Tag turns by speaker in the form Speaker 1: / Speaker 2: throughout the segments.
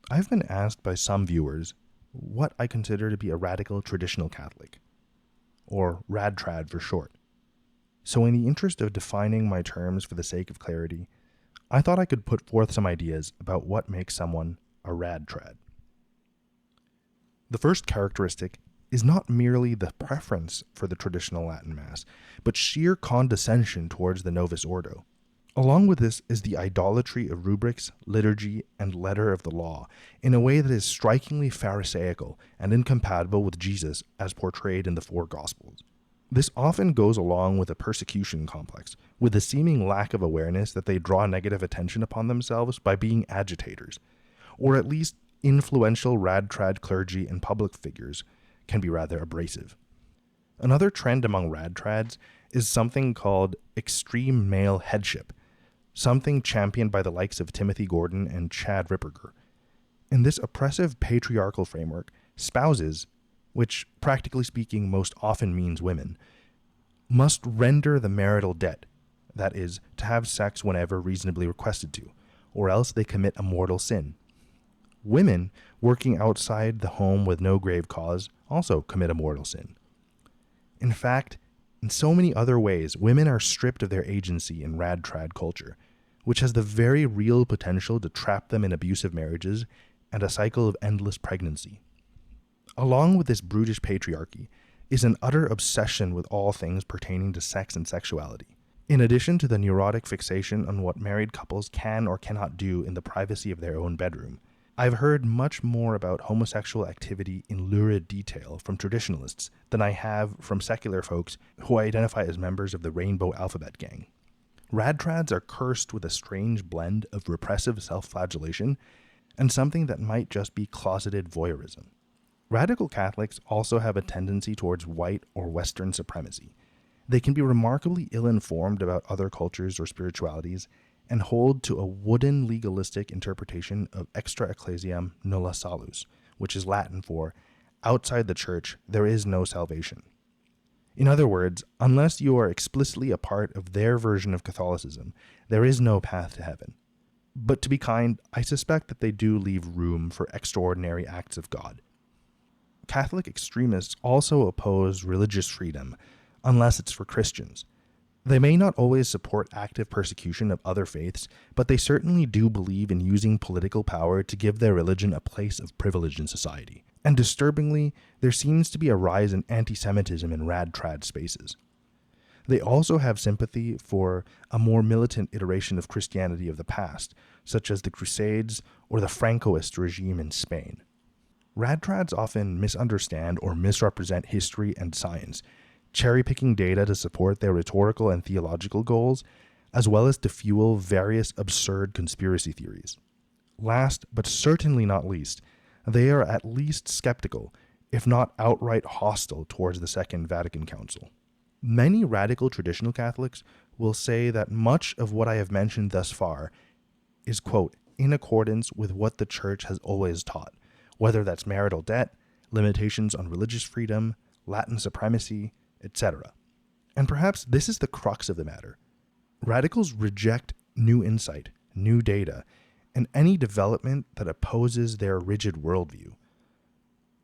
Speaker 1: I've been asked by some viewers what I consider to be a radical traditional Catholic, or RadTrad for short. So in the interest of defining my terms for the sake of clarity, I thought I could put forth some ideas about what makes someone a RadTrad. The first characteristic is not merely the preference for the traditional Latin Mass, but sheer condescension towards the Novus Ordo. Along with this is the idolatry of rubrics, liturgy, and letter of the law in a way that is strikingly pharisaical and incompatible with Jesus as portrayed in the four Gospels. This often goes along with a persecution complex, with the seeming lack of awareness that they draw negative attention upon themselves by being agitators, or at least influential RadTrad clergy and public figures can be rather abrasive. Another trend among RadTrads is something called extreme male headship, something championed by the likes of Timothy Gordon and Chad Ripperger. In this oppressive patriarchal framework, spouses, which practically speaking most often means women, must render the marital debt, that is, to have sex whenever reasonably requested to, or else they commit a mortal sin. Women working outside the home with no grave cause also commit a mortal sin. In fact, in so many other ways, women are stripped of their agency in RadTrad culture, which has the very real potential to trap them in abusive marriages and a cycle of endless pregnancy. Along with this brutish patriarchy is an utter obsession with all things pertaining to sex and sexuality. In addition to the neurotic fixation on what married couples can or cannot do in the privacy of their own bedroom, I've heard much more about homosexual activity in lurid detail from traditionalists than I have from secular folks who identify as members of the Rainbow Alphabet Gang. RadTrads are cursed with a strange blend of repressive self-flagellation and something that might just be closeted voyeurism. Radical Catholics also have a tendency towards white or Western supremacy. They can be remarkably ill-informed about other cultures or spiritualities and hold to a wooden legalistic interpretation of extra ecclesiam nulla salus, which is Latin for, outside the church, there is no salvation. In other words, unless you are explicitly a part of their version of Catholicism, there is no path to heaven. But to be kind, I suspect that they do leave room for extraordinary acts of God. Catholic extremists also oppose religious freedom, unless it's for Christians. They may not always support active persecution of other faiths, but they certainly do believe in using political power to give their religion a place of privilege in society. And disturbingly, there seems to be a rise in anti-Semitism in RadTrad spaces. They also have sympathy for a more militant iteration of Christianity of the past, such as the Crusades or the Francoist regime in Spain. RadTrads often misunderstand or misrepresent history and science, cherry-picking data to support their rhetorical and theological goals, as well as to fuel various absurd conspiracy theories. Last, but certainly not least, they are at least skeptical, if not outright hostile towards the Second Vatican Council. Many radical traditional Catholics will say that much of what I have mentioned thus far is, quote, in accordance with what the Church has always taught, whether that's marital debt, limitations on religious freedom, Latin supremacy, etc. And perhaps this is the crux of the matter. Radicals reject new insight, new data, and any development that opposes their rigid worldview.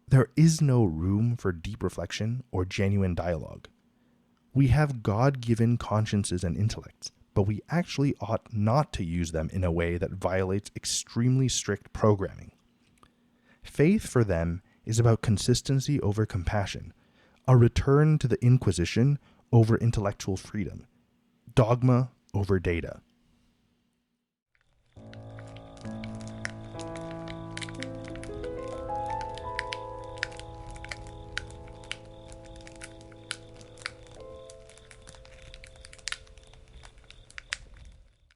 Speaker 1: There is no room for deep reflection or genuine dialogue. We have God-given consciences and intellects, but we actually ought not to use them in a way that violates extremely strict programming. Faith for them is about consistency over compassion, a return to the Inquisition over intellectual freedom, dogma over data.